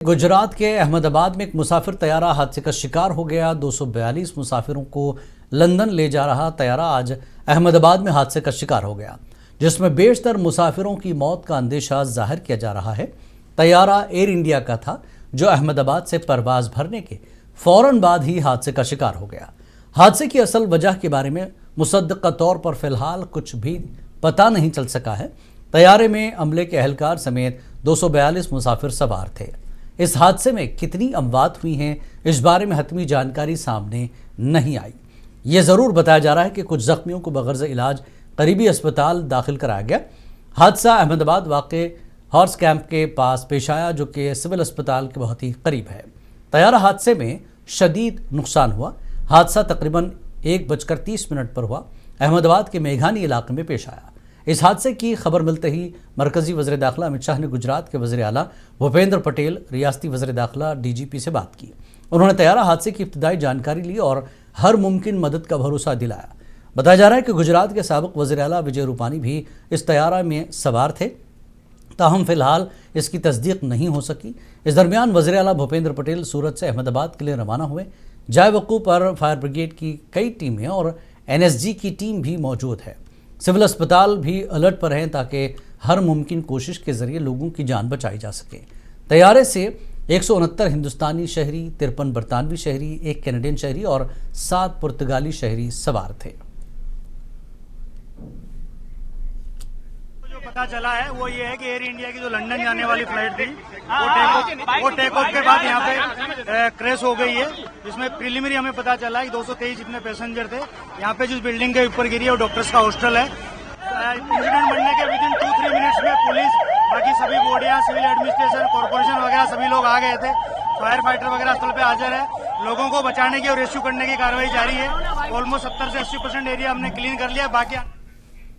गुजरात के अहमदाबाद में एक मुसाफिर तैयारा हादसे का शिकार हो गया। 242 मुसाफिरों को लंदन ले जा रहा तैयारा आज अहमदाबाद में हादसे का शिकार हो गया, जिसमें बेशतर मुसाफिरों की मौत का अंदेशा जाहिर किया जा रहा है। तैयारा एयर इंडिया का था, जो अहमदाबाद से परवाज भरने के फौरन बाद ही हादसे का शिकार हो गया। हादसे की असल वजह के बारे में मुसद्दक़ा तौर पर फिलहाल कुछ भी पता नहीं चल सका है। तैयारे में अमले के एहलकार समेत 242 मुसाफिर सवार थे। इस हादसे में कितनी अमवात हुई हैं, इस बारे में हतमी जानकारी सामने नहीं आई। ये ज़रूर बताया जा रहा है कि कुछ जख्मियों को बगर्ज़ इलाज करीबी अस्पताल दाखिल कराया गया। हादसा अहमदाबाद वाक़े हॉर्स कैंप के पास पेश आया, जो कि सिविल अस्पताल के बहुत ही करीब है। तैयारा हादसे में शदीद नुकसान हुआ। हादसा तकरीबन 1:30 पर हुआ। अहमदाबाद के मेघानी इलाके में पेश आया। इस हादसे की खबर मिलते ही मरकजी वज़ीर दाखिला अमित शाह ने गुजरात के वज़ीर आला भूपेंद्र पटेल, रियासती वज़ीर दाखिला DGP से बात की। उन्होंने तैयारा हादसे की इब्तिदाई जानकारी ली और हर मुमकिन मदद का भरोसा दिलाया। बताया जा रहा है कि गुजरात के साबिक़ वज़ीर आला विजय रूपानी भी इस तैयारा में सवार थे, ताहम फिलहाल इसकी तस्दीक नहीं हो सकी। इस दरमियान वज़ीर आला भूपेंद्र पटेल सूरत से अहमदाबाद के लिए रवाना हुए। जाए वक़ूफ़ पर फायर ब्रिगेड की कई टीमें और NSG की टीम भी मौजूद है। सिविल अस्पताल भी अलर्ट पर हैं ताकि हर मुमकिन कोशिश के जरिए लोगों की जान बचाई जा सके। तैयारे से 169 हिंदुस्तानी शहरी, 53 बरतानवी शहरी, 1 कैनेडियन शहरी और 7 पुर्तगाली शहरी सवार थे। जो पता चला है वो ये है कि एयर इंडिया की जो लंदन जाने वाली फ्लाइट थी वो टेक ऑफ के बाद यहाँ पे क्रैश हो गई है। जिसमें प्रीलिमिनरी हमें पता चला है कि 223 इतने पैसेंजर थे। यहाँ पे जिस बिल्डिंग के ऊपर गिरी है वो डॉक्टर्स का हॉस्टल है। इंसिडेंट बनने के विदिन 2-3 मिनट्स में पुलिस, बाकी सभी बॉडियां, सिविल एडमिनिस्ट्रेशन, कॉर्पोरेशन वगैरह सभी लोग आ गए थे। फायर फाइटर वगैरह स्थल पे हाजिर है। लोगों को बचाने की और रेस्क्यू करने की कार्रवाई जारी है। ऑलमोस्ट 70 से 80% एरिया हमने क्लीन कर लिया। बाकी